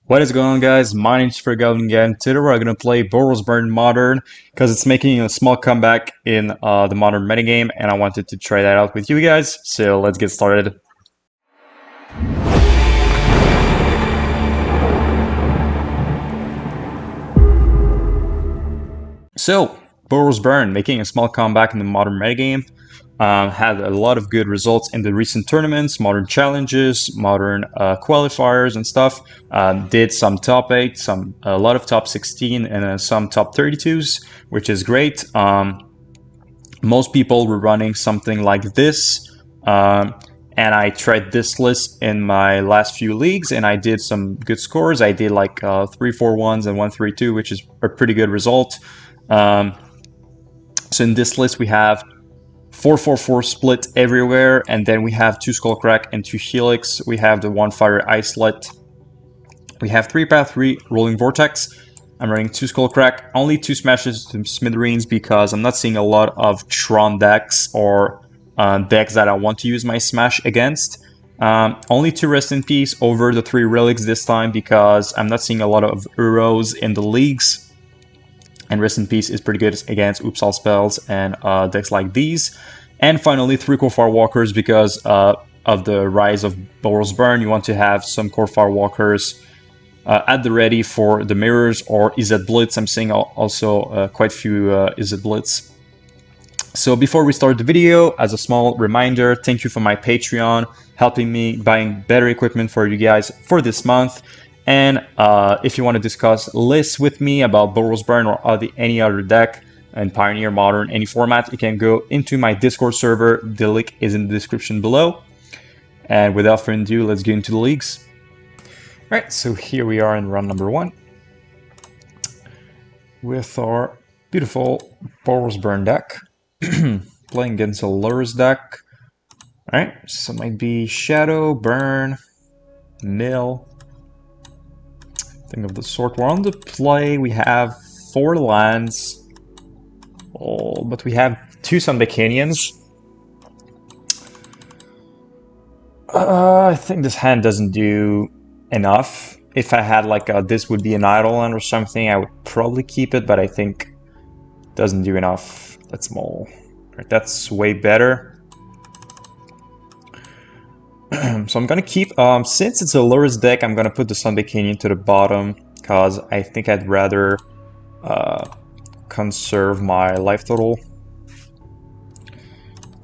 What is going on, guys? My name is Skewer the Critics. Today we're going to play Boros Burn Modern because it's making a small comeback in the Modern metagame, and I wanted to try that out with you guys. So let's get started. So, Boros Burn making a small comeback in the Modern metagame. Had a lot of good results in the recent tournaments, modern challenges, modern qualifiers and stuff. Did some top 8, a lot of top 16, and some top 32s, which is great. Most people were running something like this, and I tried this list in my last few leagues, and I did some good scores. I did like 3-4-1s and 1-3-2, which is a pretty good result. So in this list we have 4-4-4 split everywhere, and then we have 2 Skullcrack and 2 Helix. We have the 1 Fiery Islet. We have 3 Path 3 Roiling Vortex. I'm running 2 Skullcrack, only 2 smashes to Smithereens because I'm not seeing a lot of Tron decks or decks that I want to use my smash against. Only 2 Rest in Peace over the 3 Relics this time because I'm not seeing a lot of Euros in the leagues. And Rest in Peace is pretty good against Oops All Spells and decks like these. And finally, 3 Kor Firewalkers because of the rise of Boros Burn. You want to have some Kor Firewalkers at the ready for the mirrors or Izzet Blitz. I'm seeing also quite a few Izzet Blitz. So before we start the video, as a small reminder, thank you for my Patreon, helping me buying better equipment for you guys for this month. And if you want to discuss lists with me about Boros Burn or any other deck in Pioneer, Modern, any format, you can go into my Discord server. The link is in the description below. And without further ado, let's get into the leagues. Alright, so here we are in round number 1 with our beautiful Boros Burn deck. Playing against a Lurrus deck. Alright, so it might be Shadow, Burn, Mill. Thing of the sort. We're on the play. We have 4 lands, but we have 2 Sunbaked Canyons. I think this hand doesn't do enough. If I had like this would be an Eidolon or something, I would probably keep it, but I think it doesn't do enough. That's small. Right, that's way better. So I'm gonna keep, since it's a Lurrus deck, I'm gonna put the Sunbaked Canyon to the bottom, because I think I'd rather conserve my life total.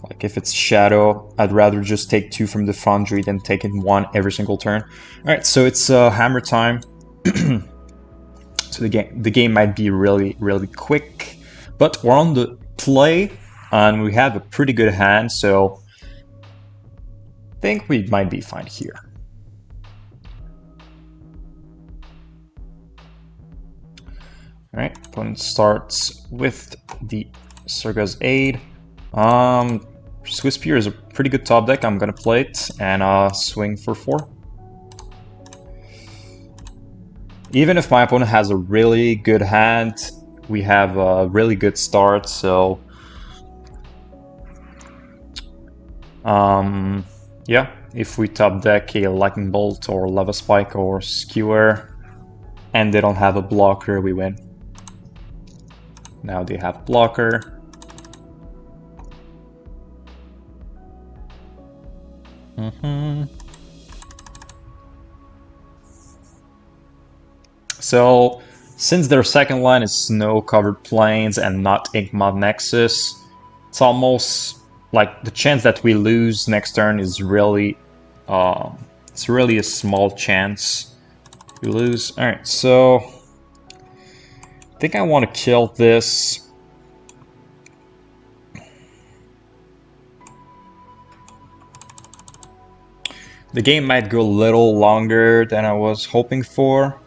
Like if it's Shadow, I'd rather just take 2 from the Foundry than taking 1 every single turn. Alright, so it's hammer time. So the game might be really quick, but we're on the play, and we have a pretty good hand, so I think we might be fine here. Alright, opponent starts with the Surga's Aid. Swiftspear is a pretty good top deck. I'm gonna play it and swing for 4. Even if my opponent has a really good hand, we have a really good start, so yeah, if we top deck a Lightning Bolt or Lava Spike or Skewer and they don't have a blocker, we win. Now they have blocker. So, since their second line is snow-covered plains and not Inkmoth Nexus, it's almost like the chance that we lose next turn is really, it's really a small chance we lose. All right, so I think I want to kill this. The game might go a little longer than I was hoping for.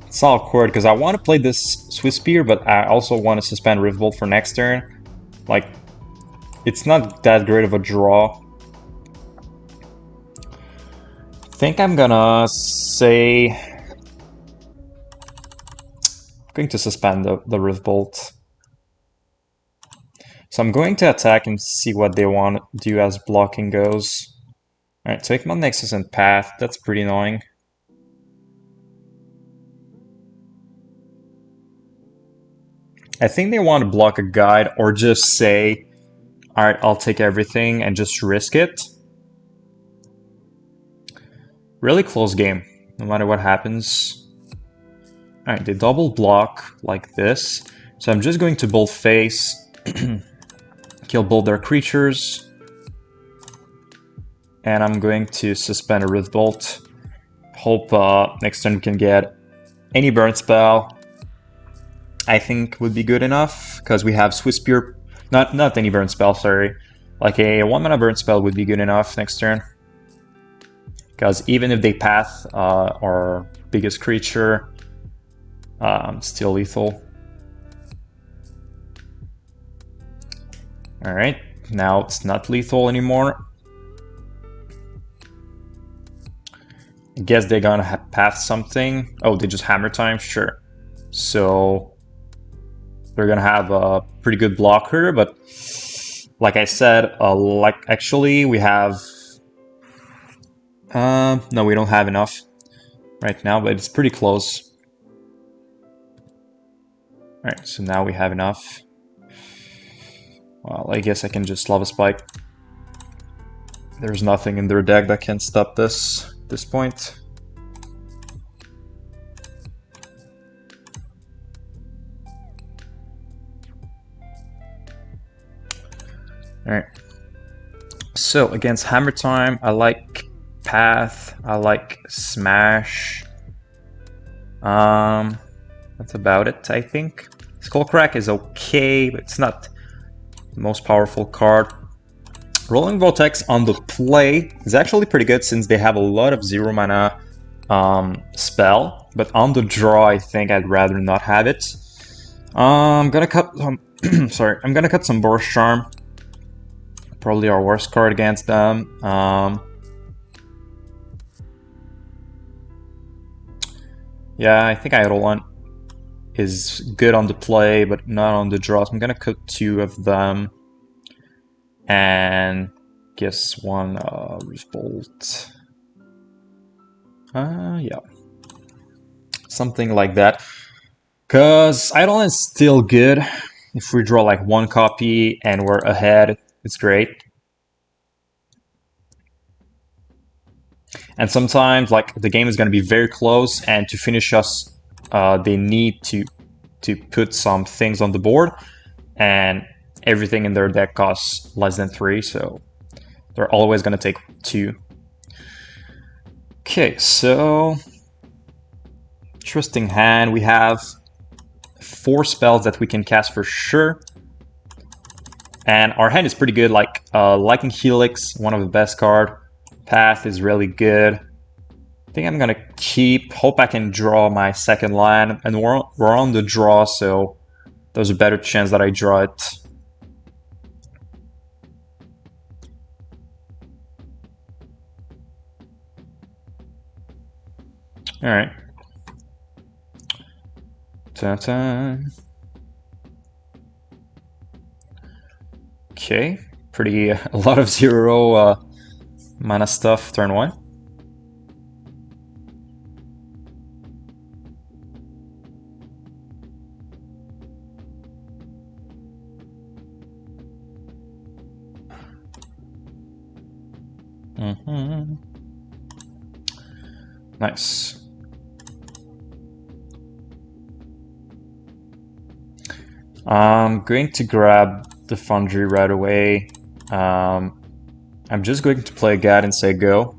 It's awkward because I want to play this Swiftspear, but I also want to suspend Revel for next turn. Like, it's not that great of a draw. I think I'm gonna say I'm going to suspend the Riftbolt. So I'm going to attack and see what they want to do as blocking goes. Alright, so Ikman Nexus and Path, that's pretty annoying. I think they want to block a guide or just say, alright, I'll take everything and just risk it. Really close game, no matter what happens. Alright, they double block like this. So I'm just going to bolt face, kill both their creatures. And I'm going to suspend a Rift Bolt. Hope next turn we can get any burn spell. I think would be good enough, because we have Swiftspear. Not any burn spell, sorry. Like a 1-mana burn spell would be good enough next turn. Because even if they path our biggest creature, still lethal. Alright, now it's not lethal anymore. I guess they're gonna path something. Oh, they just hammer time? Sure. So they're gonna have a pretty good blocker, but like I said, actually we have... no, we don't have enough right now, but it's pretty close. Alright, so now we have enough. Well, I guess I can just Lava Spike. There's nothing in their deck that can stop this at this point. Alright. So against Hammer Time, I like Path, I like Smash. That's about it, I think. Skullcrack is okay, but it's not the most powerful card. Roiling Vortex on the play is actually pretty good since they have a lot of 0-mana spell, but on the draw I think I'd rather not have it. I'm gonna cut some sorry, I'm gonna cut some Boros Charm. Probably our worst card against them. Yeah, I think Eidolon is good on the play, but not on the draw. So I'm gonna cut 2 of them. And guess 1 Rift Bolt. Yeah. Something like that. Because Eidolon is still good. If we draw like 1 copy and we're ahead, it's great. And sometimes like the game is going to be very close, and to finish us, they need to put some things on the board, and everything in their deck costs less than 3, so they're always going to take 2. Okay, so interesting hand. We have 4 spells that we can cast for sure. And our hand is pretty good, like Lightning Helix, one of the best card. Path is really good. I think I'm gonna keep, hope I can draw my second land, and we're on the draw, so there's a better chance that I draw it. Alright. Ta-ta. Okay, pretty a lot of 0 mana stuff turn 1. Nice. I'm going to grab the Foundry right away. I'm just going to play God and say go.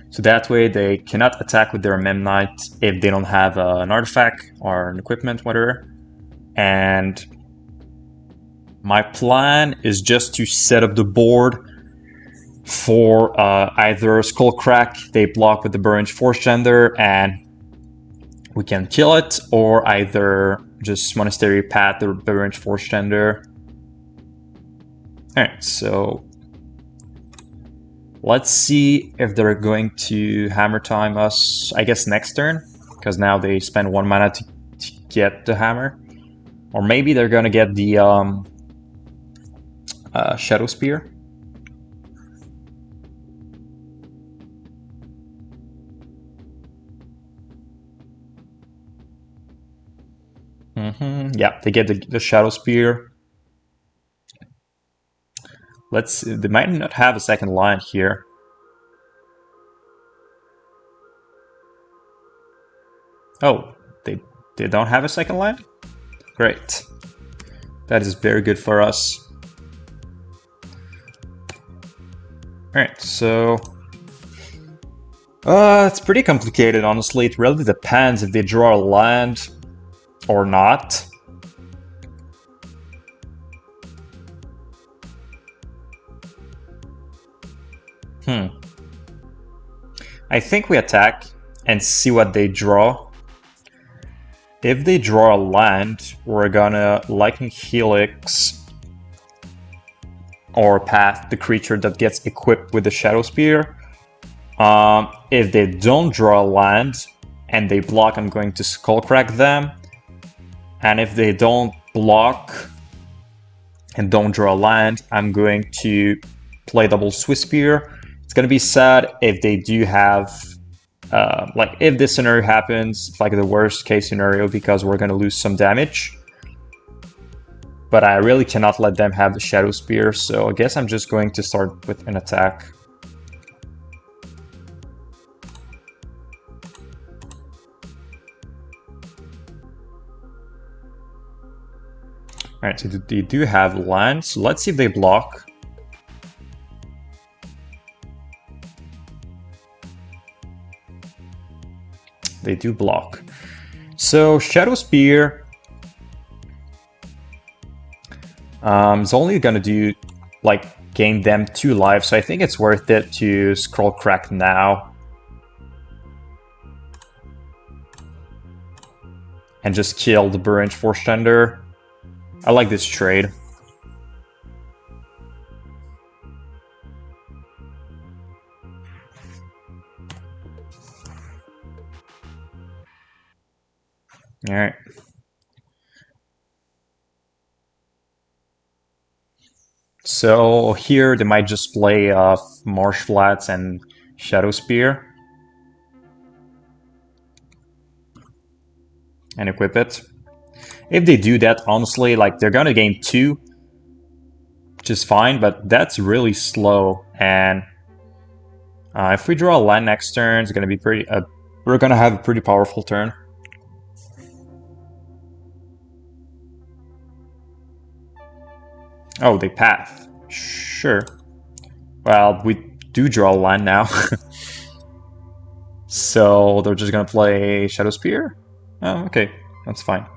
So that way they cannot attack with their Memnite if they don't have an artifact or an equipment, whatever. And my plan is just to set up the board for either Skullcrack, they block with the Burnt Forcegender and we can kill it, or either just Monastery Path the Burnt Forcegender. Alright, so let's see if they're going to hammer time us, I guess next turn, because now they spend 1 mana to get the hammer. Or maybe they're gonna get the Shadow Spear. Yeah, they get the Shadow Spear. They might not have a second land here. Oh, they don't have a second land? Great. That is very good for us. Alright, so... it's pretty complicated, honestly. It really depends if they draw a land or not. I think we attack and see what they draw. If they draw a land, we're gonna Lightning Helix or path the creature that gets equipped with the Shadow Spear. If they don't draw a land and they block, I'm going to Skullcrack them. And if they don't block and don't draw a land, I'm going to play double Swiftspear. It's going to be sad if they do have, like if this scenario happens, like the worst case scenario, because we're going to lose some damage. But I really cannot let them have the Shadow Spear, so I guess I'm just going to start with an attack. Alright, so they do have land, so let's see if they block. They do block. So Shadow Spear is only gonna do like gain them 2 lives, so I think it's worth it to Skullcrack now. And just kill the Burnt Force Tender. I like this trade. Alright. So here they might just play Marsh Flats and Shadow Spear. And equip it. If they do that, honestly, like they're gonna gain 2, which is fine, but that's really slow. And if we draw a land next turn, it's gonna be pretty. We're gonna have a pretty powerful turn. Oh, they path. Sure. Well, we do draw a land now. So they're just gonna play Shadow Spear? Oh, okay. That's fine.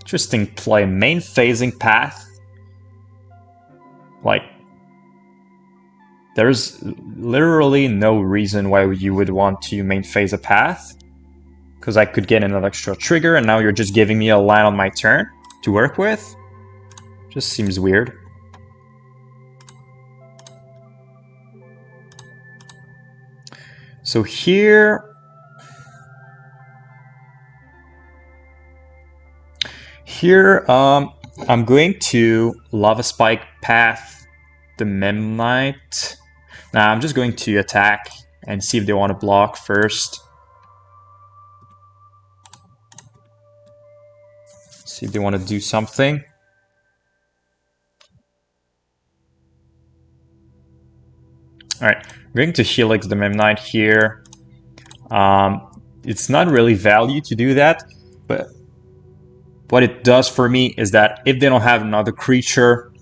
Interesting play. Main phasing path. Like, there's literally no reason why you would want to main phase a path. Because I could get an extra trigger, and now you're just giving me a land on my turn to work with. Just seems weird. So here... I'm going to Lava Spike path the Memnite. Now I'm just going to attack and see if they want to block first. See if they want to do something. Alright, I'm going to Helix the Memnite here. It's not really value to do that, but what it does for me is that if they don't have another creature,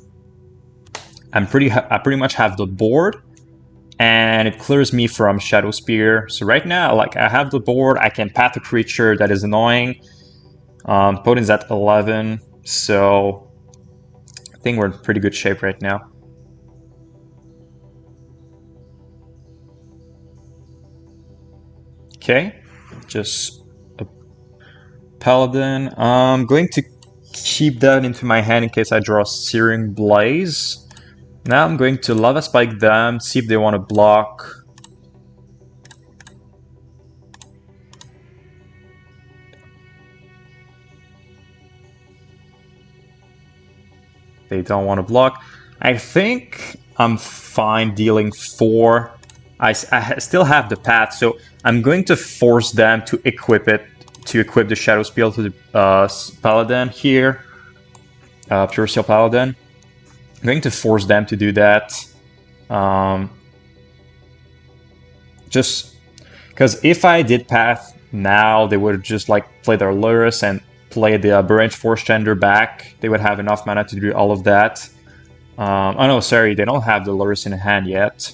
I pretty much have the board, and it clears me from Shadow Spear. So right now, like I have the board, I can path a creature that is annoying. Potent's at 11, so I think we're in pretty good shape right now. Okay, just a Paladin. I'm going to keep that into my hand in case I draw Searing Blaze. Now I'm going to Lava Spike them, see if they want to block. They don't want to block. I think I'm fine dealing 4 I still have the path, so I'm going to force them to equip it, to equip the Shadow Spear to the Paladin here, Pure Steel Paladin. I'm going to force them to do that. Just because if I did path now, they would just like play their Lurrus and play the Branch Force Tender back. They would have enough mana to do all of that. Oh no, sorry, they don't have the Lurrus in hand yet.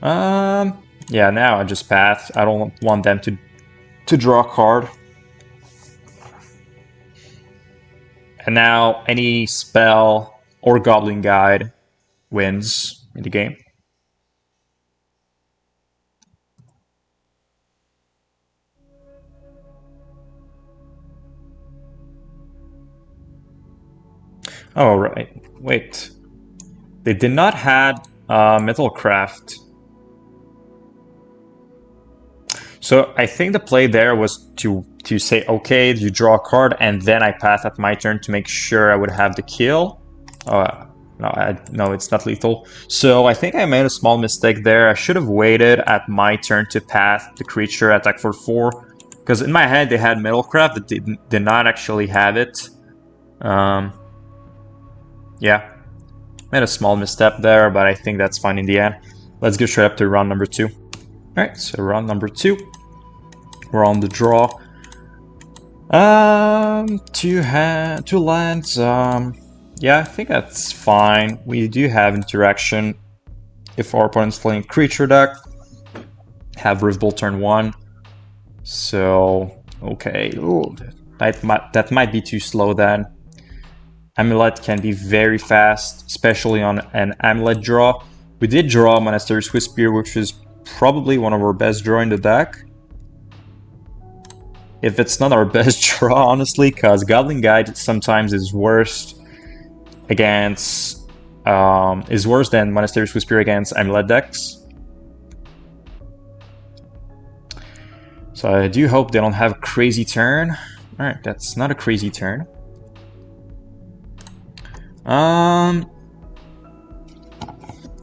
Yeah, now I just path. I don't want them to draw a card. And now any spell or Goblinguide wins in the game. Oh, right. Wait. They did not have Metalcraft. So I think the play there was to say, okay, you draw a card, and then I path at my turn to make sure I would have the kill. No, it's not lethal. So I think I made a small mistake there. I should have waited at my turn to path the creature attack for 4. Because in my head they had Metalcraft, but did not actually have it. Yeah, made a small misstep there, but I think that's fine in the end. Let's go straight up to round number 2. Alright, so round number 2. We're on the draw. 2 lands. Yeah, I think that's fine. We do have interaction. If our opponent's playing creature deck, have Revel turn 1. So, okay. Ooh, that might be too slow then. Amulet can be very fast, especially on an Amulet draw. We did draw Monastery Swiftspear, which is probably one of our best draw in the deck. If it's not our best draw, honestly, because Goblinguide sometimes is worse against is worse than Monastery Swiftspear against Amulet decks. So I do hope they don't have a crazy turn. Alright, that's not a crazy turn.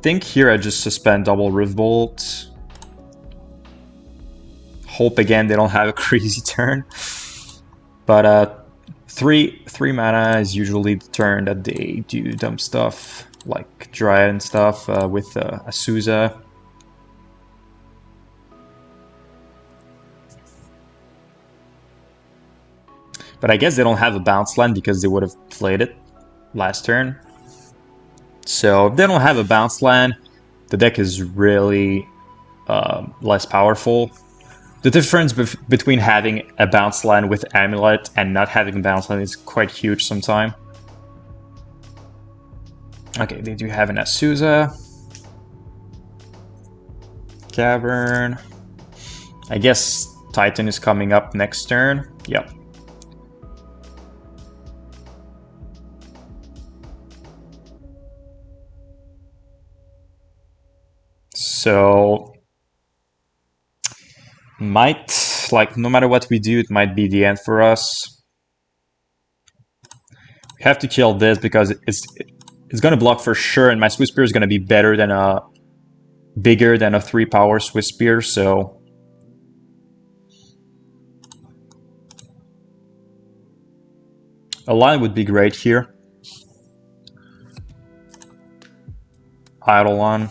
Think here I just suspend double Riftbolt. Hope again they don't have a crazy turn. But 3 mana is usually the turn that they do dumb stuff like Dryad and stuff with Azusa. But I guess they don't have a bounce land because they would have played it last turn. So if they don't have a bounce land, the deck is really less powerful. The difference between having a bounce land with Amulet and not having a bounce land is quite huge sometimes. Okay, they do have an Azusa. Cavern. I guess Titan is coming up next turn. Yep. So might, like, no matter what we do, it might be the end for us. We have to kill this because it's gonna block for sure, and my Swiftspear is gonna be better than bigger than a 3-power Swiftspear, so a line would be great here. Eidolon.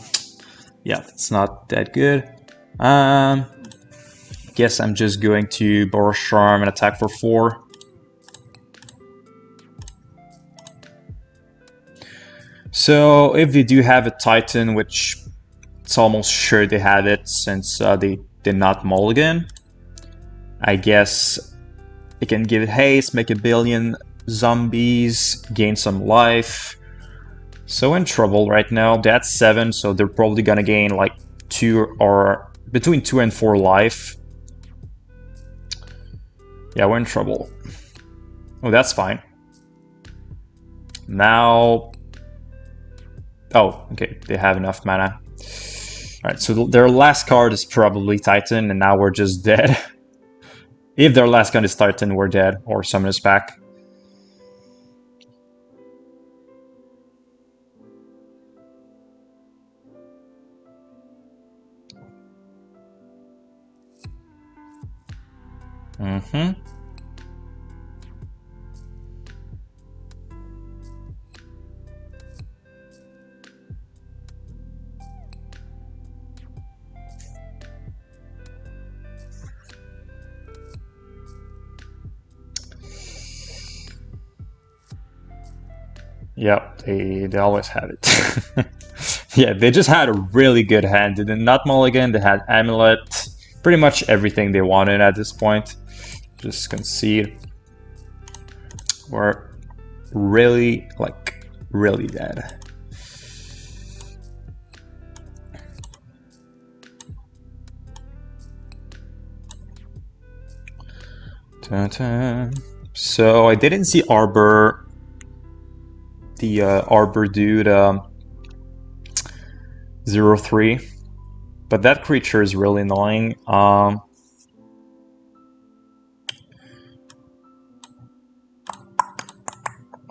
Yeah, it's not that good. Guess I'm just going to Boros Charm and attack for 4. So if they do have a Titan, which it's almost sure they have it since they did not mulligan, I guess they can give it haste, make a billion zombies, gain some life. So in trouble right now. That's 7, so they're probably gonna gain like 2 or between 2 and 4 life. Yeah, we're in trouble. Oh, that's fine. Now... Oh, okay, they have enough mana. Alright, so their last card is probably Titan, and now we're just dead. If their last card is Titan, we're dead, or summon us back. Mm-hmm. Yep, they always have it. Yeah, they just had a really good hand. They did not mulligan, they had Amulet, pretty much everything they wanted at this point. Just concede. We're really, like, really dead. Ta-ta. So I didn't see Arbor, the Arbor dude 0-3, but that creature is really annoying.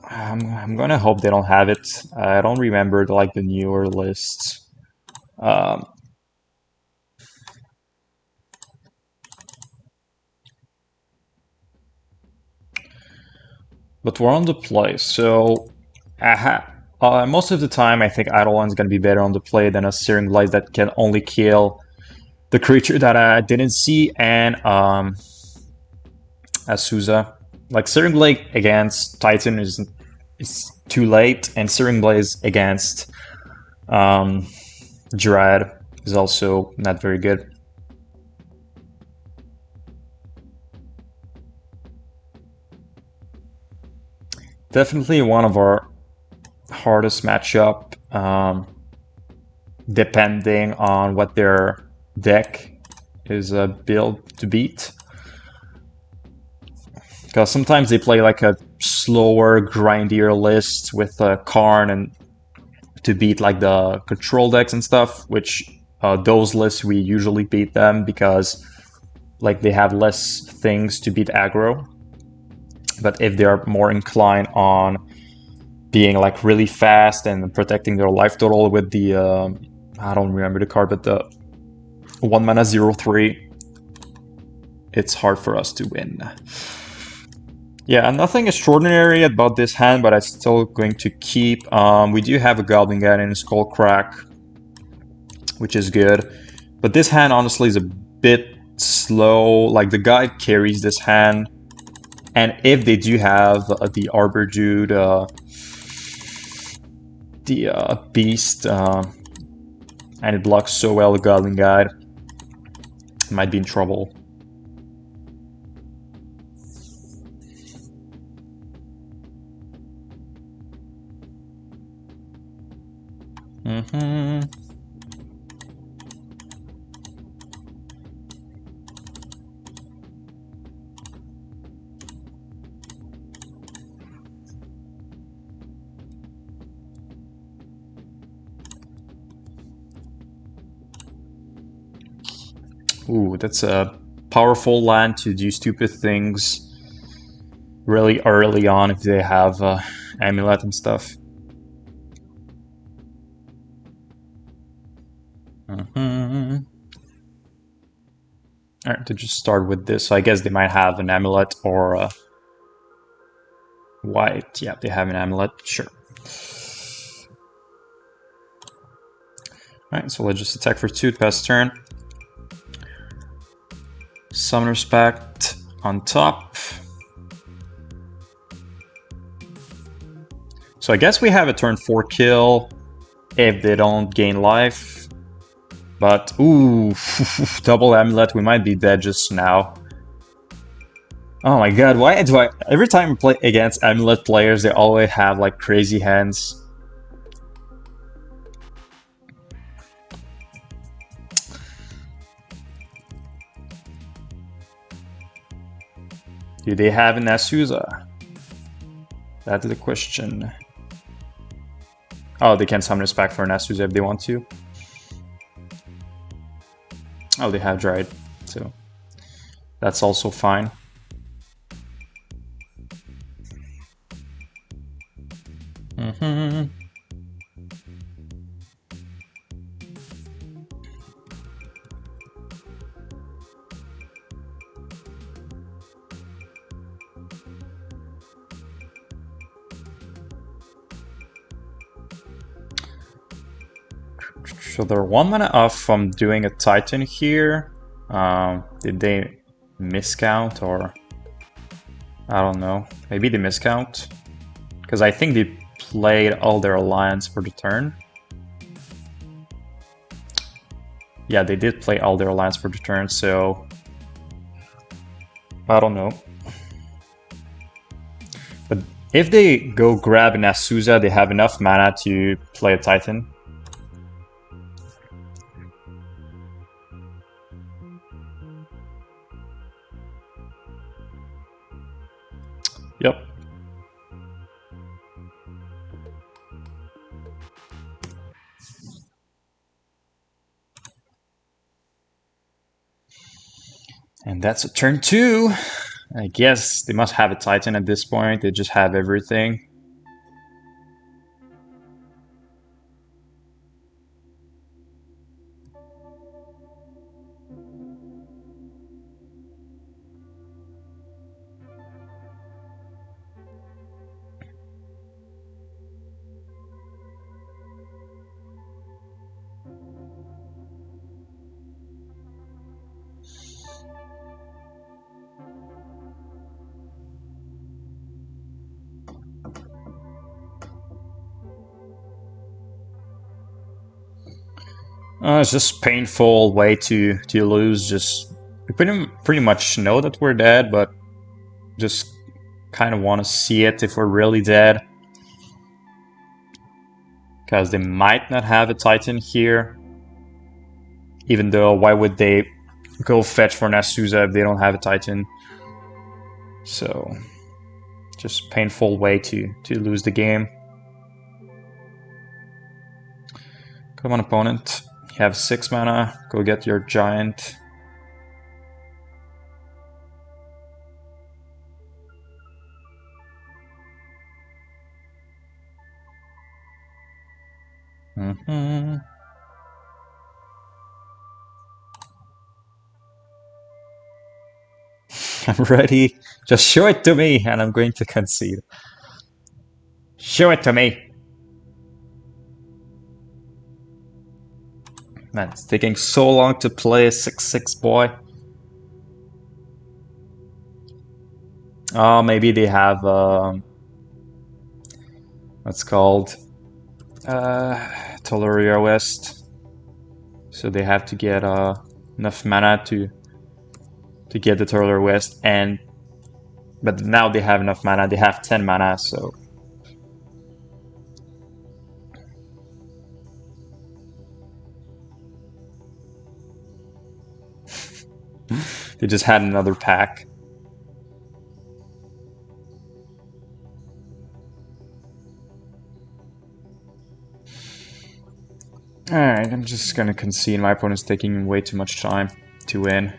I'm gonna hope they don't have it. I don't remember like the newer lists. But we're on the play, so most of the time I think Eidolon is gonna be better on the play than a Searing Blaze that can only kill the creature that I didn't see, and Azusa. Like Searing Blaze against Titan is too late, and Searing Blaze against Dread is also not very good. Definitely one of our hardest matchup, depending on what their deck is built to beat. Because sometimes they play like a slower, grindier list with Karn and to beat like the control decks and stuff, which those lists we usually beat them because like they have less things to beat aggro. But if they are more inclined on being like really fast and protecting their life total with the I don't remember the card, but the 1 mana 0-3, it's hard for us to win. Yeah, nothing extraordinary about this hand, but I'm still going to keep. We do have a Goblin guy in Skullcrack, which is good. But this hand honestly is a bit slow. Like the guy carries this hand. And if they do have the Arbor dude, the Beast, and it blocks so well the Goblin Guide, might be in trouble. Ooh, that's a powerful land to do stupid things really early on if they have Amulet and stuff. Alright, to just start with this, so I guess they might have an Amulet or white. Yeah, they have an Amulet, sure. Alright, so let's just attack for 2 to pass turn. Summoner's Pact on top. So I guess we have a turn 4 kill if they don't gain life. But, ooh, double Amulet, we might be dead just now. Oh my god, why do I... Every time I play against Amulet players, they always have, like, crazy hands. Do they have an Azusa? That's the question. Oh, they can summon us back for an Azusa if they want to. Oh, they have Dried, so that's also fine. So they're 1 mana off from doing a Titan here. Did they miscount, or I don't know. Maybe they miscount, because I think they played all their alliance for the turn. Yeah, they did play all their alliance for the turn, so I don't know. But if they go grab an Azusa, they have enough mana to play a Titan. Yep. And that's a turn 2. I guess they must have a Titan at this point. They just have everything. It's just painful way to lose. Just we pretty much know that we're dead, but just kind of want to see it if we're really dead, because they might not have a Titan here. Even though, why would they go fetch for an Azusa if they don't have a Titan? So just painful way to lose the game. Come on, opponent. You have 6 mana. Go get your giant. I'm ready. Just show it to me, and I'm going to concede. Show it to me. Man, it's taking so long to play a 6/6 boy. Oh, maybe they have what's called Tolaria West. So they have to get enough mana to get the Tolaria West, but now they have enough mana. They have 10 mana, so they just had another pack. Alright, I'm just gonna concede. My opponent's taking way too much time to win.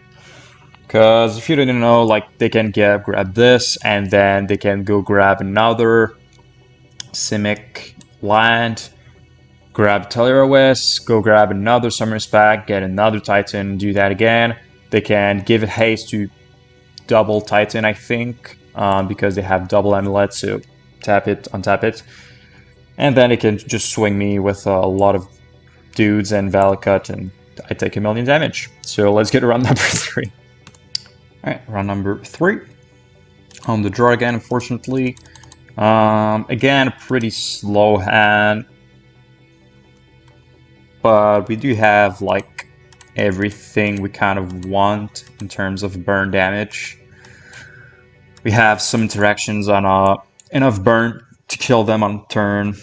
Because if you didn't know, like, they can grab this, and then they can go grab another Simic land, grab Tolaria West, go grab another Summer's Pack, get another Titan, do that again. They can give it haste to double Titan, I think, because they have double Amulet, so tap it, untap it. And then it can just swing me with a lot of dudes and Valakut, and I take 1,000,000 damage. So let's get round number 3. Alright, round number 3. On the draw again, unfortunately. Again, a pretty slow hand. But we do have, like, everything we kind of want in terms of burn damage. We have some interactions on enough burn to kill them on turn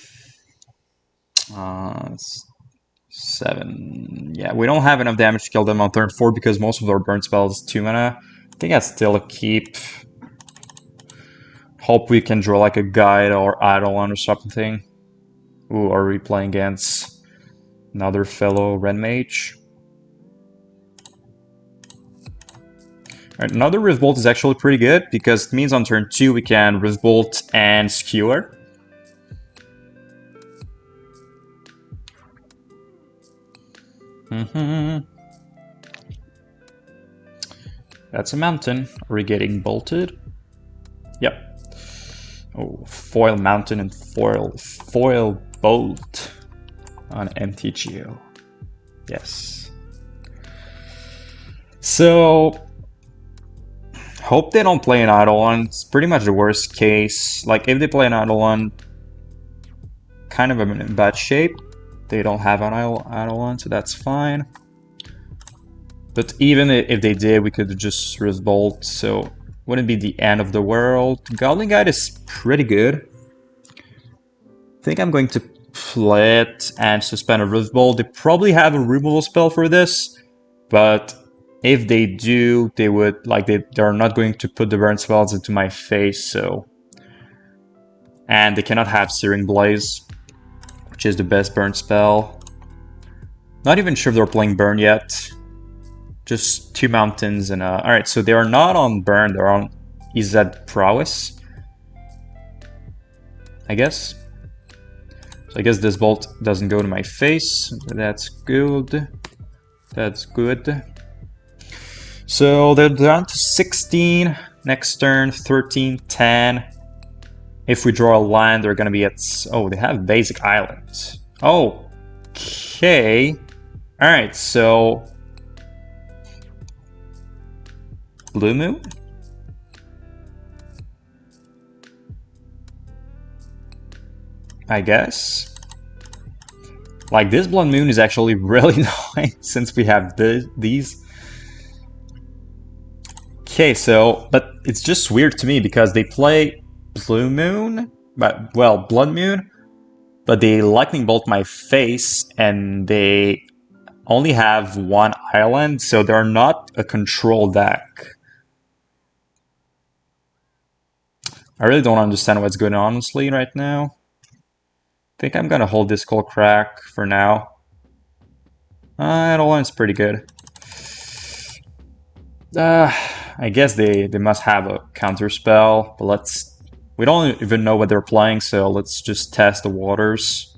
7. Yeah, we don't have enough damage to kill them on turn 4 because most of our burn spells is 2 mana. I think that's still a keep. Hope we can draw like a guide or Eidolon or something. Ooh, are we playing against another fellow Red Mage? Alright, another Riftbolt is actually pretty good because it means on turn 2 we can Riftbolt and Skewer. That's a mountain. Are we getting bolted? Yep. Oh, foil mountain and foil bolt on mtgo. Yes. So hope they don't play an Eidolon. It's pretty much the worst case. Like if they play an Eidolon, kind of in bad shape. They don't have an Eidolon, so that's fine. But even if they did, we could just Riftbolt, so wouldn't be the end of the world. Goblinguide is pretty good. I think I'm going to play it and suspend a Riftbolt. They probably have a removal spell for this, but if they do, they would they're not going to put the burn spells into my face, so. And they cannot have Searing Blaze, which is the best burn spell. Not even sure if they're playing burn yet. Just 2 mountains and alright, so they are not on burn, they're on EZ prowess, I guess. So I guess this bolt doesn't go to my face. That's good. That's good. So they're down to 16. Next turn, 13, 10. If we draw a land, they're gonna be at... Oh, they have basic islands. Okay. Alright, so... Blue Moon? I guess. Like, this Blood Moon is actually really annoying since we have these. Okay, so, but it's just weird to me because they play Blue Moon, but, well, Blood Moon, but they Lightning Bolt my face and they only have 1 island, so they're not a control deck. I really don't understand what's going on, honestly, right now. I think I'm gonna hold this Skullcrack for now. Eidolon is pretty good. I guess they must have a counter spell, but we don't even know what they're playing, so let's just test the waters.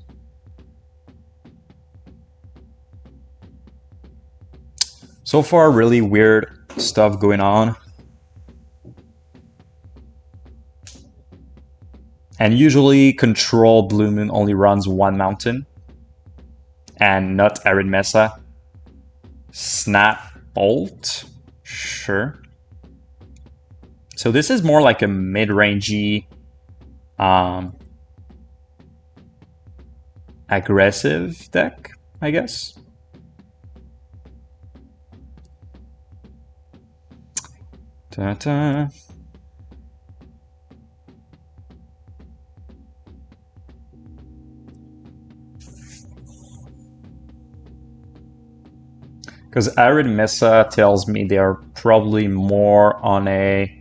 So far, really weird stuff going on. And usually control Blue Moon only runs 1 mountain and not Arid Mesa. Snap Bolt, sure. So this is more like a mid-rangey, aggressive deck, I guess. Ta-ta. Because Arid Mesa tells me they are probably more on a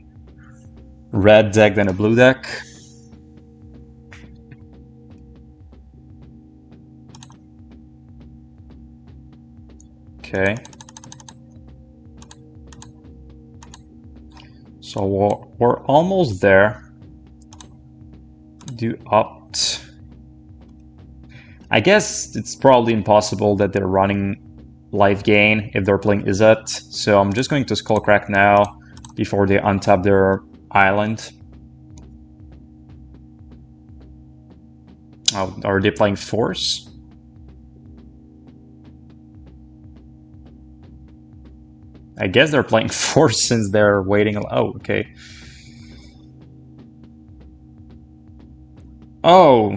red deck than a blue deck. Okay. So we're almost there. Do opt. I guess it's probably impossible that they're running life gain if they're playing Izzet, so I'm just going to Skullcrack now before they untap their island. Oh, are they playing Force? I guess they're playing Force since they're waiting. Oh, okay. Oh,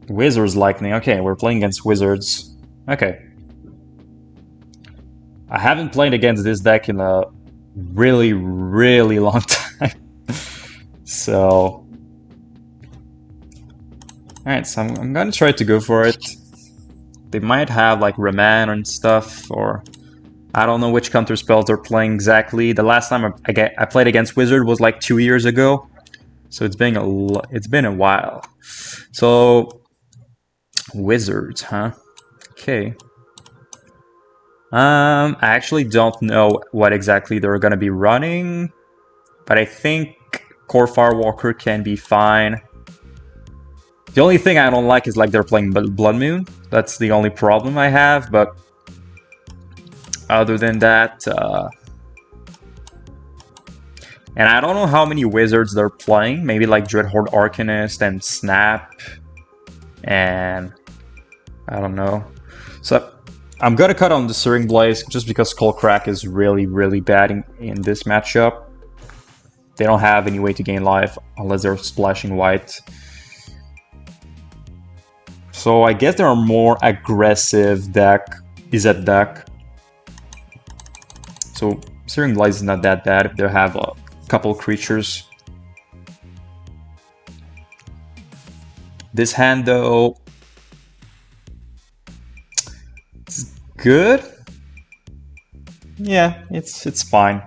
Wizards Lightning. Okay, we're playing against Wizards. Okay. I haven't played against this deck in a really, really long time. So... Alright, so I'm gonna try to go for it. They might have like Raman and stuff, or... I don't know which counter spells they're playing exactly. The last time I played against Wizard was like 2 years ago. So it's been a while. So... Wizards, huh? Okay. I actually don't know what exactly they're gonna be running, but I think Kor Firewalker can be fine. The only thing I don't like is like they're playing Blood Moon. That's the only problem I have, but other than that, and I don't know how many wizards they're playing. Maybe like Dreadhorde Arcanist and Snap, and I don't know. So I'm gonna cut on the Searing Blaze just because Skullcrack is really, really bad in this matchup. They don't have any way to gain life unless they're splashing white. So I guess their more aggressive deck is at deck. So Searing Blaze is not that bad if they have a couple creatures. This hand though, it's good. Yeah, it's fine.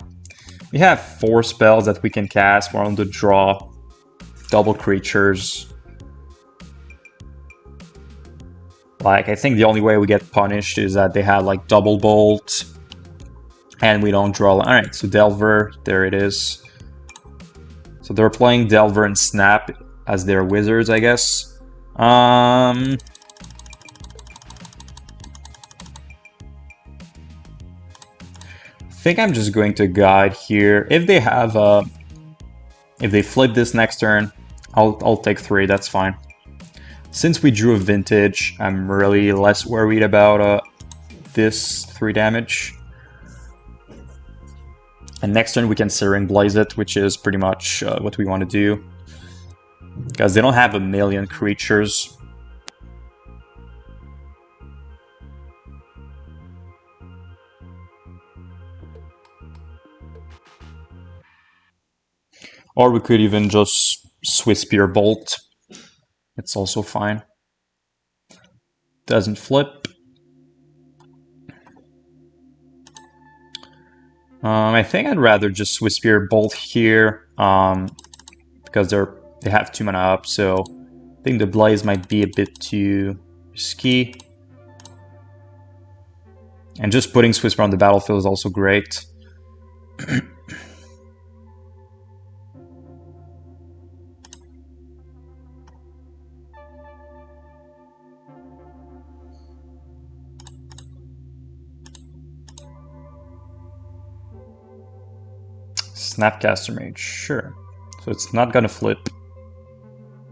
We have 4 spells that we can cast. We're on the draw, double creatures. Like, I think the only way we get punished is that they have like double bolt and we don't draw. Alright, so Delver, there it is. So they're playing Delver and Snap as their wizards, I guess. I think I'm just going to guide here. If they have if they flip this next turn, I'll take 3, that's fine. Since we drew a Vintage, I'm really less worried about this 3 damage. And next turn we can Searing Blaze it, which is pretty much what we want to do. Because they don't have a million creatures. Or we could even just Swiftspear Bolt. It's also fine. Doesn't flip. I think I'd rather just Swiftspear Bolt here, because they have 2 mana up, so I think the Blaze might be a bit too risky. And just putting Swiftspear on the battlefield is also great. Snapcaster Mage, sure. So it's not gonna flip.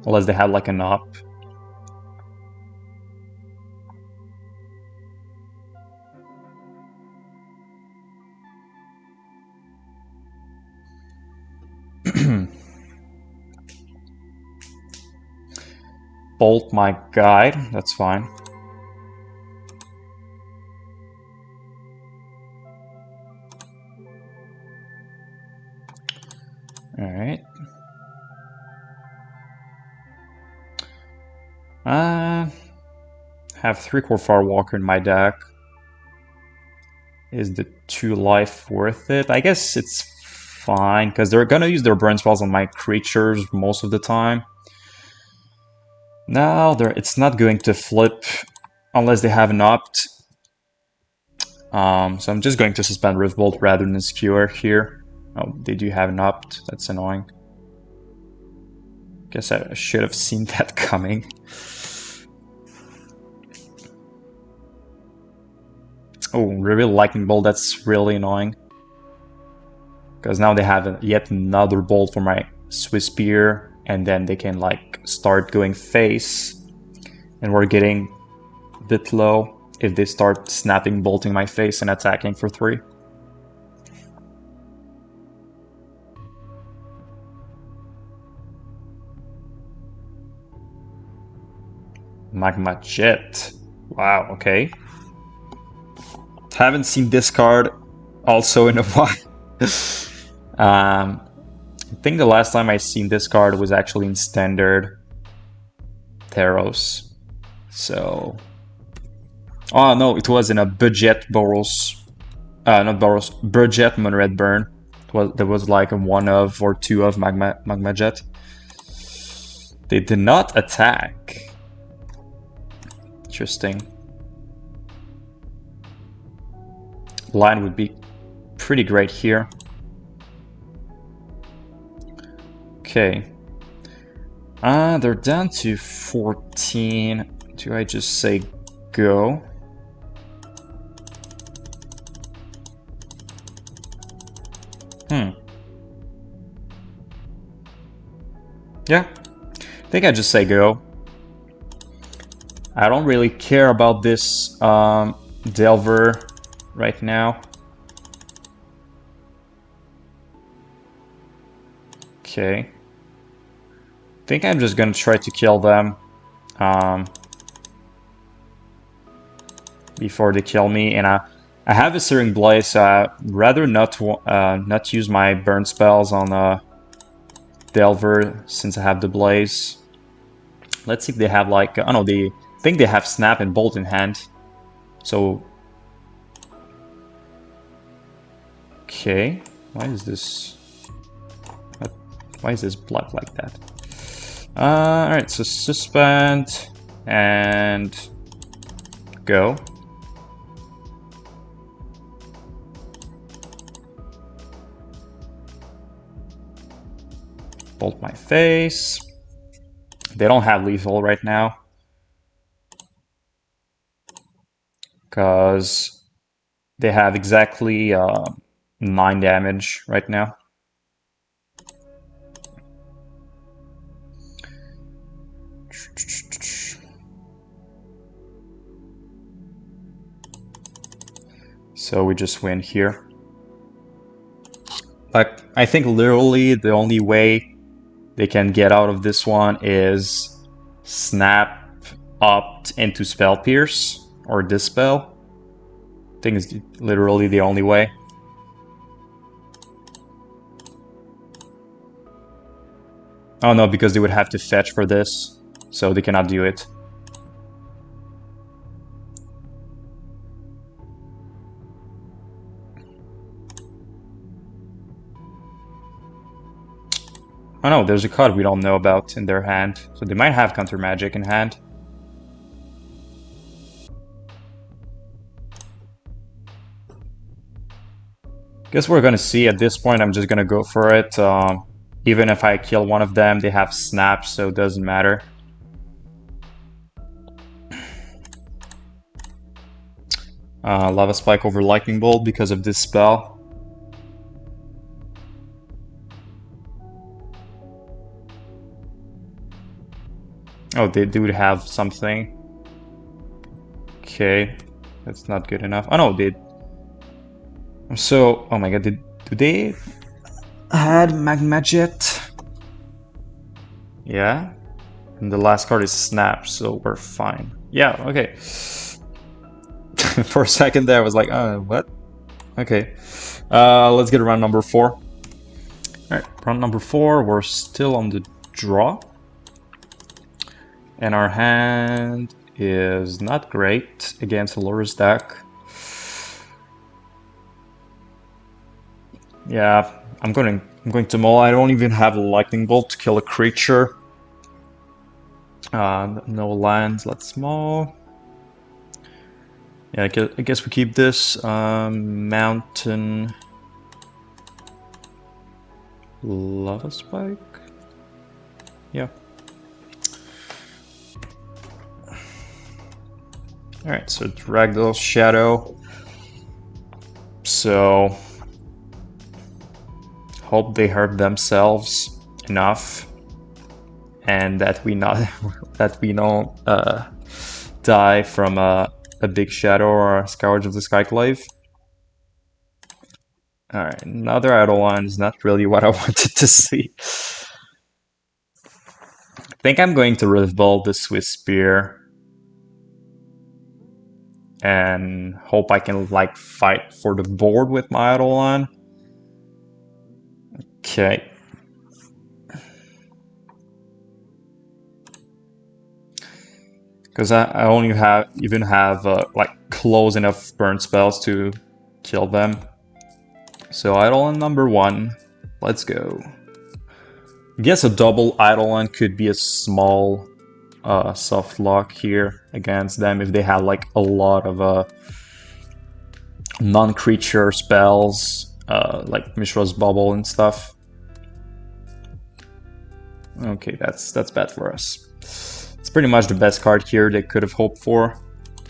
Unless they have like an up. Bolt my guide, that's fine. Alright. Have 3 Kor Firewalker in my deck. Is the 2 life worth it? I guess it's fine, because they're gonna use their burn spells on my creatures most of the time. Now it's not going to flip unless they have an opt. So I'm just going to suspend Riftbolt rather than Skewer here. Oh, they do have an opt. That's annoying. Guess I should have seen that coming. Oh, Revel Lightning Bolt, that's really annoying. Because now they have yet another bolt for my Swiftspear, and then they can like start going face. And we're getting a bit low if they start snapping, bolting my face and attacking for 3. Magma Jet. Wow, okay. Haven't seen this card also in a while. I think the last time I seen this card was actually in Standard Theros. So... Oh no, it was in a budget Boros... not Boros, budget Monastery Burn. There was like a 1 of or 2 of Magma Jet. They did not attack. Interesting. Line would be pretty great here. Okay. They're down to 14. Do I just say go? Yeah. I think I just say go. I don't really care about this Delver right now. Okay. I think I'm just gonna try to kill them before they kill me, and I have a Searing Blaze, so I'd rather not use my burn spells on Delver since I have the Blaze. Let's see if they have like I don't know. I think they have Snap and Bolt in hand. So okay, why is this black like that? Alright, so suspend and go. Bolt my face. They don't have lethal right now, because they have exactly 9 damage right now. So we just win here. But I think literally the only way they can get out of this one is snap opt into Spell Pierce or Dispel. I think it's literally the only way. Oh no, because they would have to fetch for this, so they cannot do it. Oh no, there's a card we don't know about in their hand, so they might have counter magic in hand. Guess we're gonna see. At this point, I'm just gonna go for it. Even if I kill one of them, they have snap, so it doesn't matter. Lava Spike over Lightning Bolt because of this spell. Oh, they do have something. Okay, that's not good enough. Oh no, they... So, oh my god, do they add Magma Jet? Yeah. And the last card is Snap, so we're fine. Yeah, okay. For a second there, I was like, what? Okay. Let's get round number 4. Alright, round number 4, we're still on the draw. And our hand is not great against Allura's deck. Yeah, I'm going to mull. I don't even have a Lightning Bolt to kill a creature. No lands. Let's mull. Yeah, I guess we keep this. Mountain. Lava Spike. Yeah. Alright, so Ragdoll Shadow. So hope they hurt themselves enough, and that we don't die from a big shadow or a Scourge of the Skyclave. Alright, another Eidolon is not really what I wanted to see. I think I'm going to Revel the Swiftspear and hope I can like fight for the board with my Eidolon. Okay. Because I only have like close enough burn spells to kill them. So Eidolon number 1. Let's go. I guess a double Eidolon could be a small soft lock here against them if they have like a lot of non-creature spells like Mishra's Bubble and stuff. Okay, that's bad for us. It's pretty much the best card here they could have hoped for.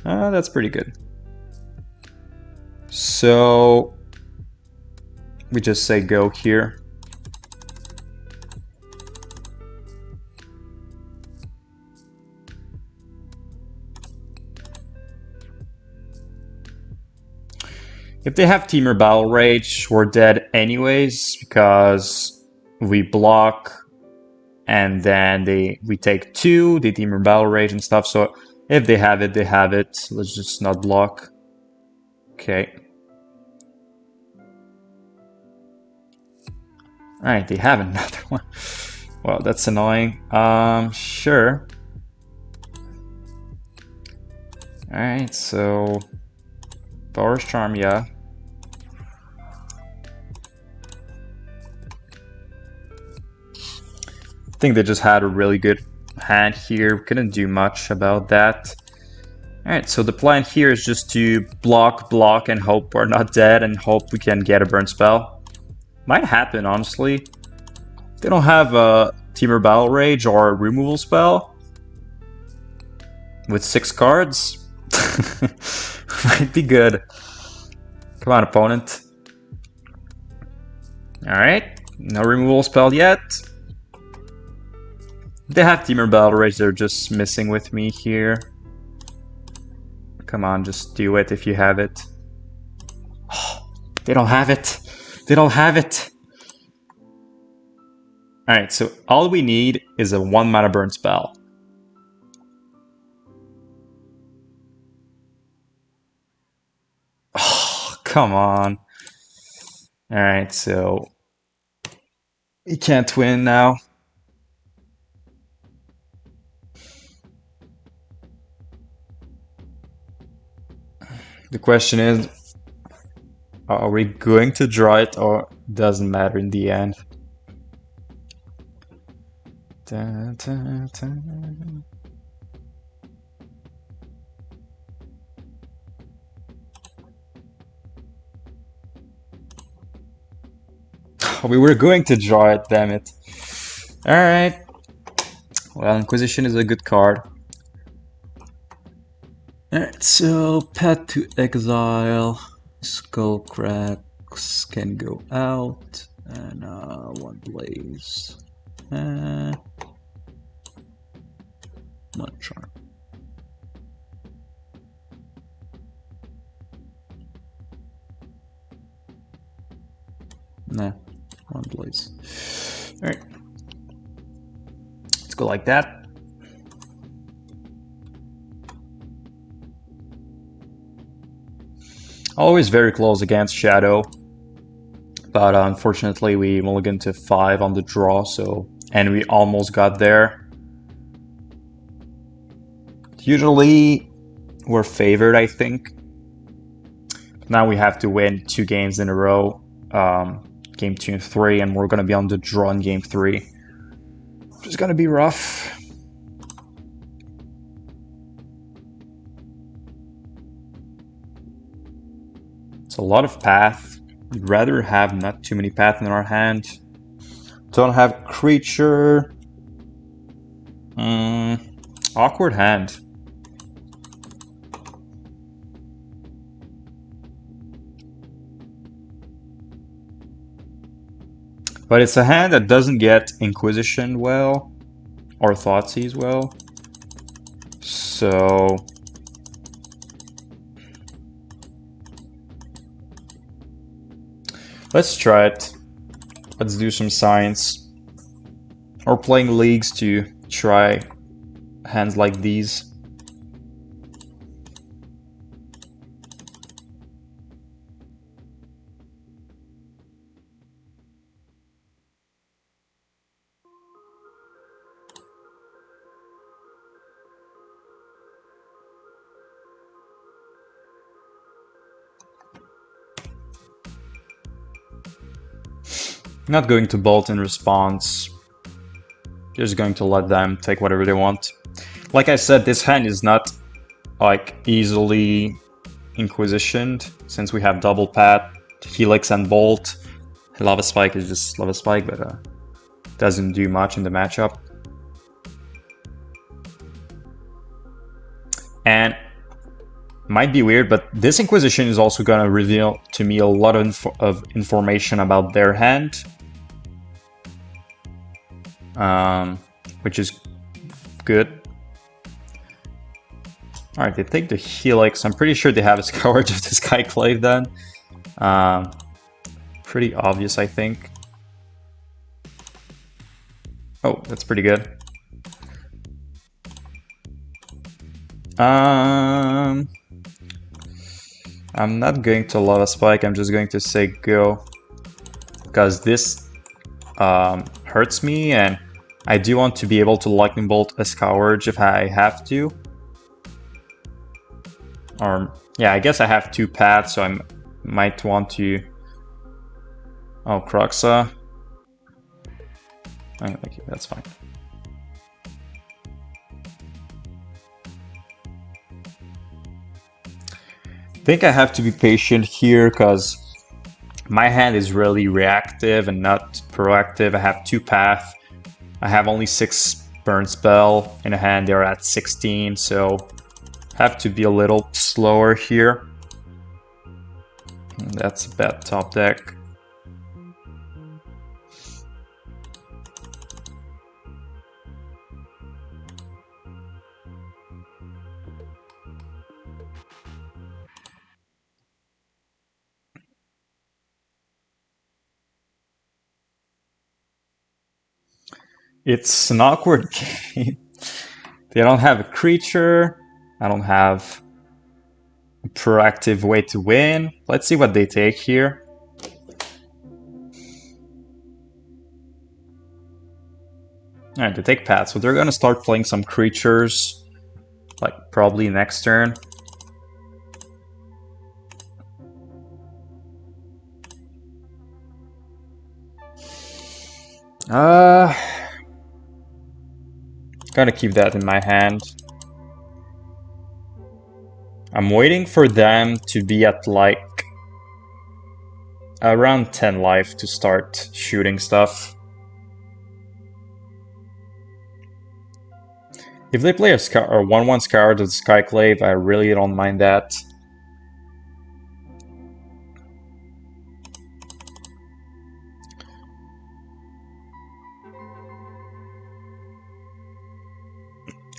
That's pretty good. So we just say go here. If they have Temur Battle Rage, we're dead anyways because we block and then we take 2, they Temur Battle Rage and stuff. So if they have it, they have it. Let's just not block. Okay. Alright, they have another one. Well, that's annoying. Sure. Alright, so Boros Charm, yeah. I think they just had a really good hand here. Couldn't do much about that. Alright, so the plan here is just to block, and hope we're not dead and hope we can get a burn spell. Might happen, honestly. They don't have a Temur Battle Rage or a removal spell with 6 cards. Might be good. Come on, opponent. Alright, no removal spell yet. They have Temur Battle Rage, they're just messing with me here. Come on, just do it if you have it. Oh, they don't have it. They don't have it. Alright, so all we need is a 1 mana burn spell. Oh, come on. Alright, so we can't win now. The question is, are we going to draw it or doesn't matter in the end? Da, da, da. We were going to draw it, damn it. Alright. Well, Inquisition is a good card. Alright, so Path to Exile. Skullcracks can go out. And 1 Blaze. 1 Charm. Nah, 1 Blaze. Alright. Let's go like that. Always very close against Shadow. But unfortunately we mulligan to 5 on the draw, so and we almost got there. Usually we're favored, I think. Now we have to win 2 games in a row. Game 2 and 3, and we're gonna be on the draw in game 3. Which is gonna be rough. It's a lot of path. We'd rather have not too many paths in our hand. Don't have creature. Awkward hand. But it's a hand that doesn't get Inquisition well, or Thoughtseize well. So let's try it. Let's do some science. Or playing leagues to try hands like these. Not going to bolt in response. Just going to let them take whatever they want. Like I said, this hand is not like easily Inquisitioned since we have double path, Helix and Bolt. Lava Spike is just Lava Spike, but doesn't do much in the matchup. And might be weird, but this Inquisition is also gonna reveal to me a lot of information about their hand. Which is good. Alright, they take the Helix. I'm pretty sure they have a Scourge of the Skyclave then. Pretty obvious, I think. Oh, that's pretty good. I'm not going to Lava Spike, I'm just going to say go. Because this hurts me, and I do want to be able to Lightning Bolt a Scourge if I have to. Or, yeah, I guess I have 2 paths, so I might want to... Oh, Croxa. Okay, that's fine. I think I have to be patient here, because my hand is really reactive and not proactive. I have 2 paths. I have only 6 burn spell in a hand. They're at 16, so have to be a little slower here. And that's a bad top deck. It's an awkward game. They don't have a creature. I don't have a proactive way to win. Let's see what they take here. Alright, they take paths, so they're gonna start playing some creatures, like probably next turn. Gotta keep that in my hand. I'm waiting for them to be at like around 10 life to start shooting stuff. If they play a 1/1 Scourge of the Skyclave, I really don't mind that.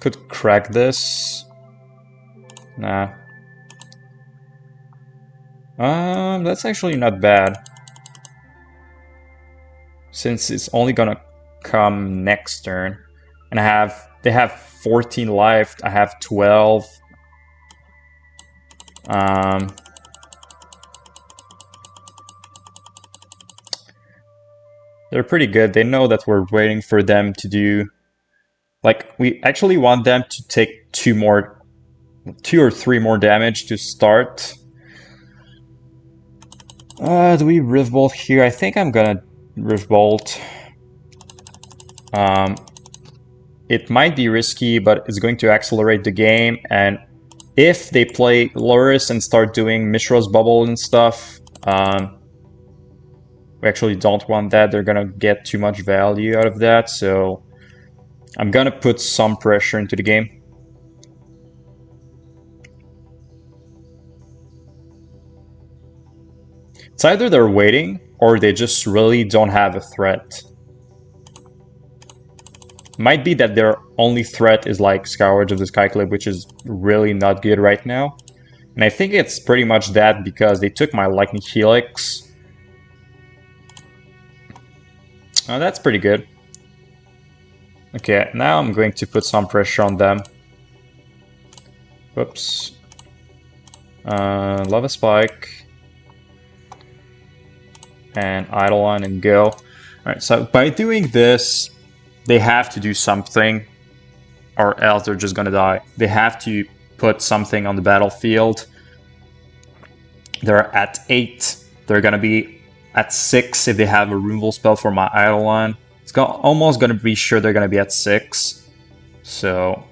Could crack this. Nah. That's actually not bad. Since it's only gonna come next turn. And they have 14 life, I have 12. They're pretty good. They know that we're waiting for them to do... Like, we actually want them to take 2 or 3 more damage to start. Do we Rift Bolt here? I think I'm gonna Rift Bolt. It might be risky, but it's going to accelerate the game, and if they play Loris and start doing Mishra's Bubble and stuff, we actually don't want that. They're gonna get too much value out of that, so I'm gonna put some pressure into the game. It's either they're waiting, or they just really don't have a threat. Might be that their only threat is like Scourge of the Skyclave, which is really not good right now. And I think it's pretty much that because they took my Lightning Helix. Oh, that's pretty good. Okay, now I'm going to put some pressure on them. Whoops. Lava Spike. And Eidolon and go. Alright, so by doing this, they have to do something, or else they're just gonna die. They have to put something on the battlefield. They're at 8. They're gonna be at 6 if they have a removal spell for my Eidolon. It's almost gonna be sure they're gonna be at 6. So,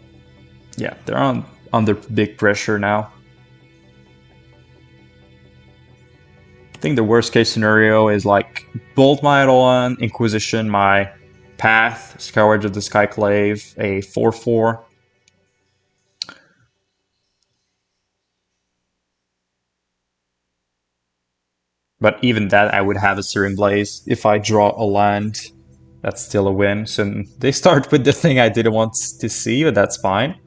yeah, they're under big pressure now. I think the worst case scenario is like Bolt my Eidolon, Inquisition my Path, Scourge of the Skyclave, a 4/4. But even that, I would have a Searing Blaze. If I draw a land, that's still a win. So they start with the thing I didn't want to see, but that's fine.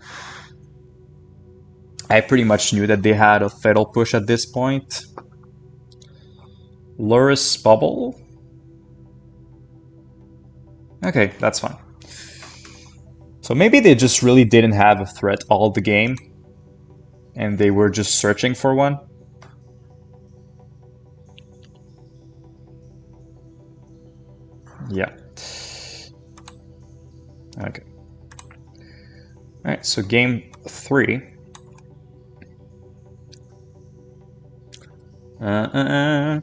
I pretty much knew that they had a Fatal Push at this point. Luris Bubble. Okay, that's fine. So maybe they just really didn't have a threat all the game, and they were just searching for one. Yeah. Okay. Alright, so game 3. I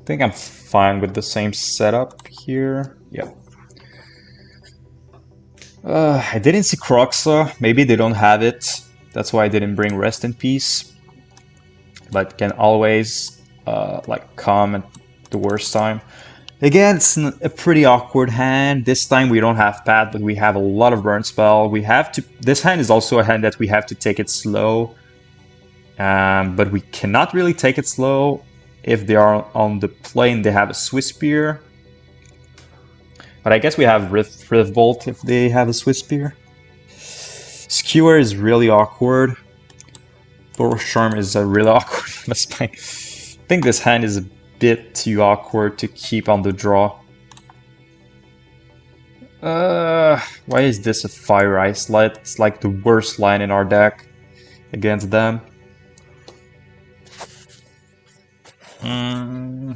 think I'm fine with the same setup here. Yep. I didn't see Kroxa. Maybe they don't have it. That's why I didn't bring Rest in Peace. But can always like come at the worst time. Again, it's a pretty awkward hand. This time we don't have Path, but we have a lot of burn spell. We have to. This hand is also a hand that we have to take it slow. But we cannot really take it slow. If they are on the plane, they have a Swiftspear. But I guess we have Rift Bolt if they have a Swiftspear. Skewer is really awkward. Boros Charm is really awkward. I think this hand is a bit too awkward to keep on the draw. Why is this a Fiery Islet? It's like the worst line in our deck against them. I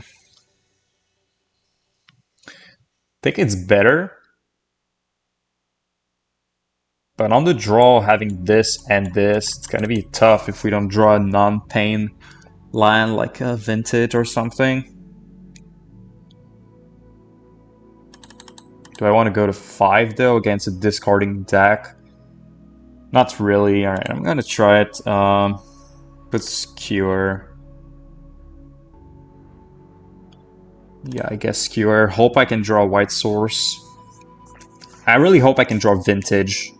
think it's better. But on the draw, having this and this, it's gonna be tough if we don't draw a non-pain land like a Vintage or something. Do I want to go to 5 though against a discarding deck? Not really. Alright, I'm gonna try it. Put Skewer. Yeah, I guess Skewer. Hope I can draw a white source. I really hope I can draw Vintage.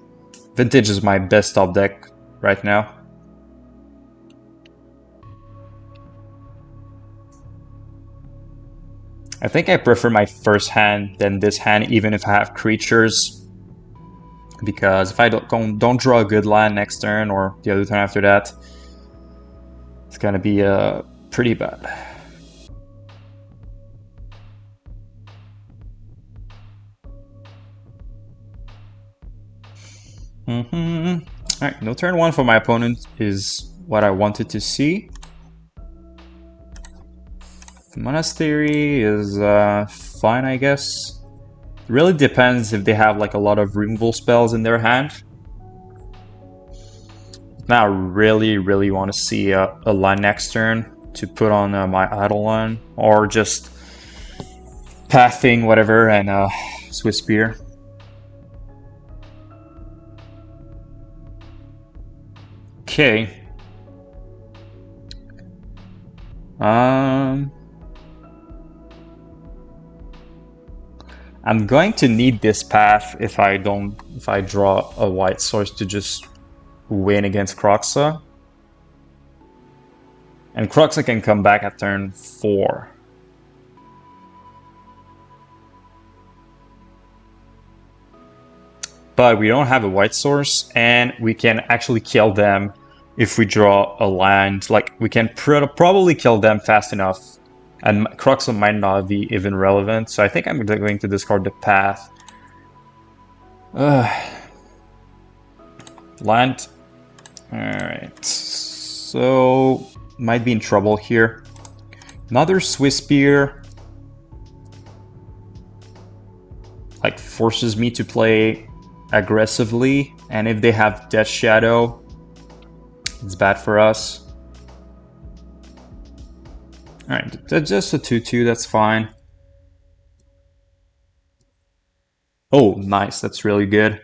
Vintage is my best top deck right now. I think I prefer my first hand than this hand, even if I have creatures. Because if I don't draw a good land next turn or the other turn after that, it's gonna be pretty bad. Alright, no turn 1 for my opponent is what I wanted to see. The Monastery is fine, I guess. It really depends if they have like a lot of removal spells in their hand. Now I really want to see a line next turn to put on my Eidolon, or just pathing whatever and Swiftspear. Okay. I'm going to need this path if I draw a white source to just win against Kroxa. And Kroxa can come back at turn 4. But we don't have a white source, and we can actually kill them if we draw a land. Like, we can probably kill them fast enough, and Kroxa might not be even relevant. So I think I'm going to discard the path. Land. Alright. So, might be in trouble here. Another Swiftspear. Like, forces me to play aggressively, and if they have Death Shadow, it's bad for us. Alright, just a 2/2, that's fine. Oh, nice, that's really good.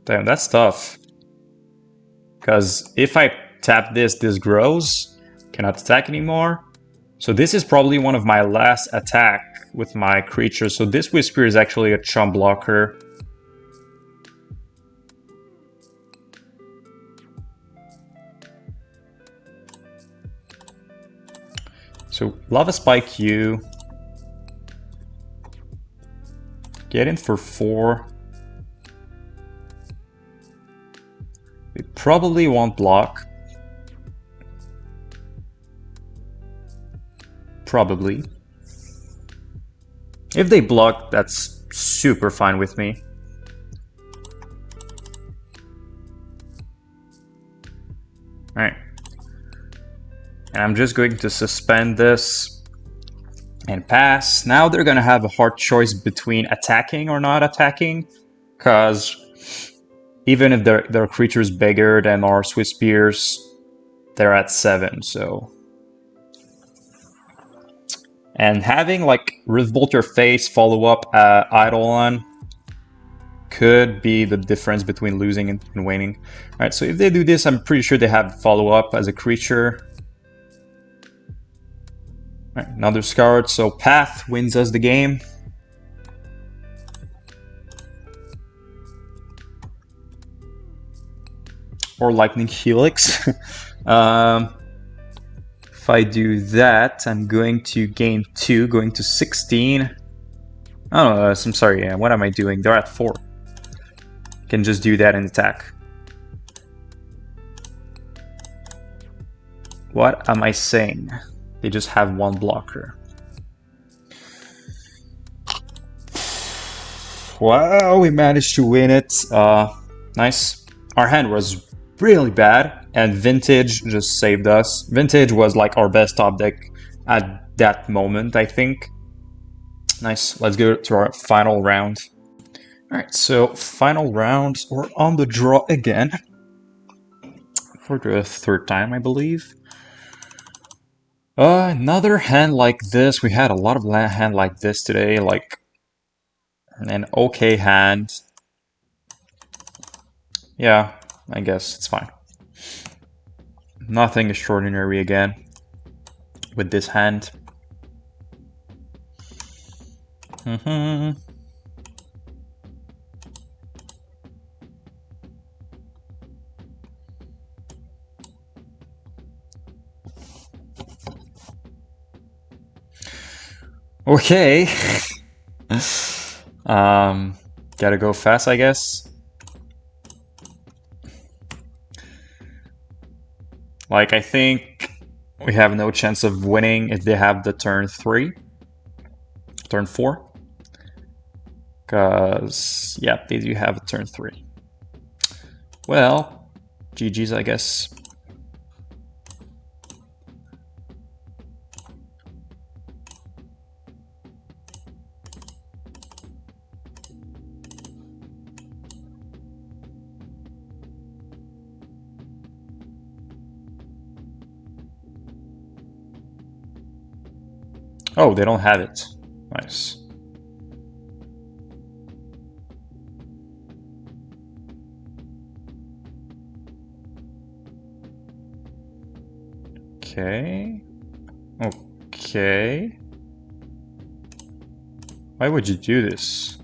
Damn, that's tough. Because if I tap this, this grows. Cannot attack anymore. So this is probably one of my last attack with my creature. So this Whisper is actually a chump blocker. So Lava Spike you. Get in for 4. We probably won't block. Probably. If they block, that's super fine with me. Alright. And I'm just going to suspend this and pass. Now they're gonna have a hard choice between attacking or not attacking, because even if their creature's bigger than our Swiftspears, they're at 7, so... And having like Revolt Your Face follow up Eidolon could be the difference between losing and winning. Alright, so if they do this, I'm pretty sure they have follow up as a creature. Alright, another Scarred, so Path wins us the game. Or Lightning Helix. If I do that, I'm going to gain 2, going to 16. Oh, I'm sorry, yeah, what am I doing? They're at 4. Can just do that and attack. What am I saying? They just have 1 blocker. Wow, we managed to win it. Nice. Our hand was really bad, and Vintage just saved us. Vintage was like our best top deck at that moment, I think. Nice. Let's go to our final round. Alright, so final round. We're on the draw again. For the 3rd time, I believe. Another hand like this. We had a lot of hand like this today. Like an okay hand. Yeah, I guess it's fine. Nothing extraordinary again with this hand. Okay. Gotta go fast, I guess. Like, I think we have no chance of winning if they have the turn 3. Turn 4. Because, yeah, they do have a turn 3. Well, GG's, I guess. Oh, they don't have it. Nice. Okay. Okay. Why would you do this?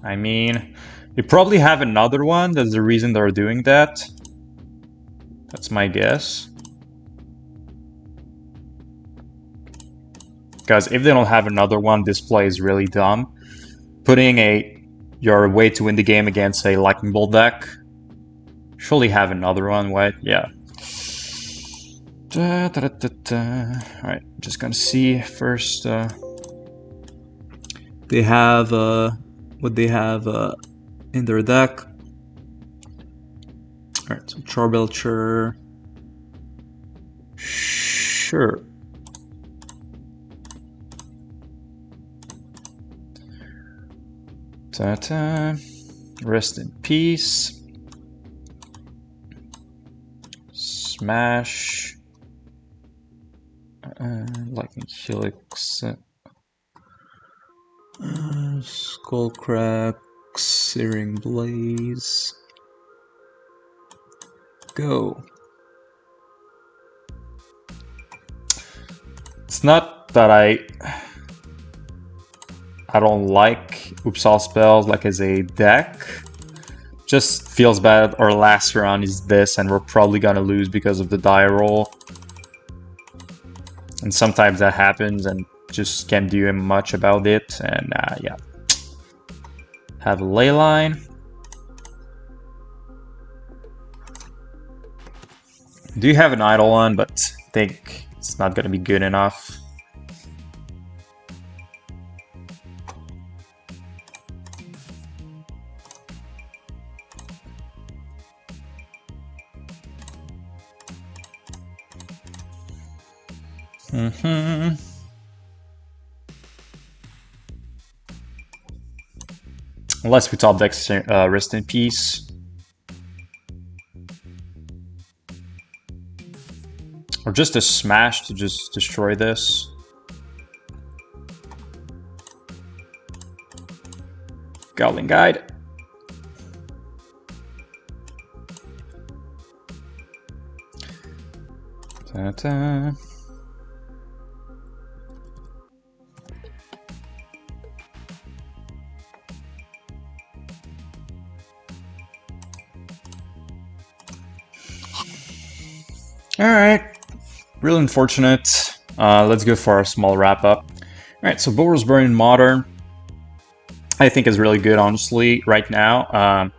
I mean, they probably have another one. That's the reason they're doing that. That's my guess. Because if they don't have another one, this play is really dumb. Putting your way to win the game against a Lightning Bolt deck. Surely have another one, right? Yeah. Alright, just gonna see first. They have what they have in their deck. Alright, so Charbelcher. Sure. Ta-ta. Rest in peace. Smash. Lightning Helix. Skullcrack. Searing Blaze. Go. It's not that I don't like Uppsala spells like as a deck, Just feels bad. Our last round is this, and we're probably gonna lose because of the die roll. And sometimes that happens, and just can't do much about it. And yeah, have a ley line. Do have an Eidolon, but I think it's not gonna be good enough. Unless we top deck Rest in Peace. Or just a smash to just destroy this. Goblinguide. Ta-ta. Alright, really unfortunate. Let's go for a small wrap up. Alright, so Boros Burn in Modern, I think is really good, honestly, right now.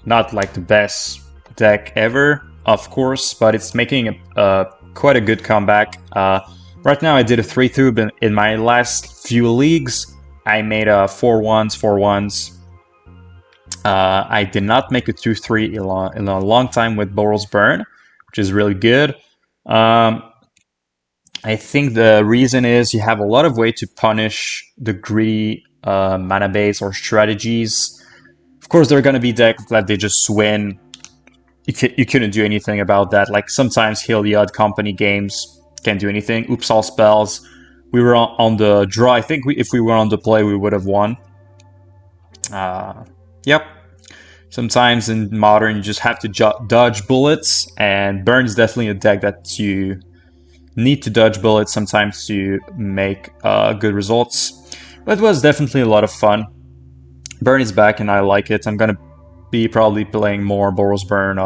Not like the best deck ever, of course, but it's making quite a good comeback. Right now I did a 3-2, but in my last few leagues, I made a 4-1s, 4-1s. I did not make a 2-3 in a long time with Boros Burn, which is really good. I think the reason is you have a lot of way to punish the greedy mana base or strategies. Of course, there are going to be decks that they just win. You couldn't do anything about that. Like sometimes Heliod Company games can't do anything. Oops, all spells. We were on the draw. I think if we were on the play, we would have won. Yep. Sometimes in Modern, you just have to dodge bullets, and Burn is definitely a deck that you need to dodge bullets sometimes to make good results. But it was definitely a lot of fun. Burn is back, and I like it. I'm gonna be probably playing more Boros Burn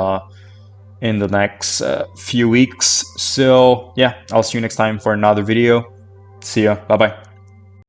in the next few weeks. So yeah, I'll see you next time for another video. See ya. Bye-bye.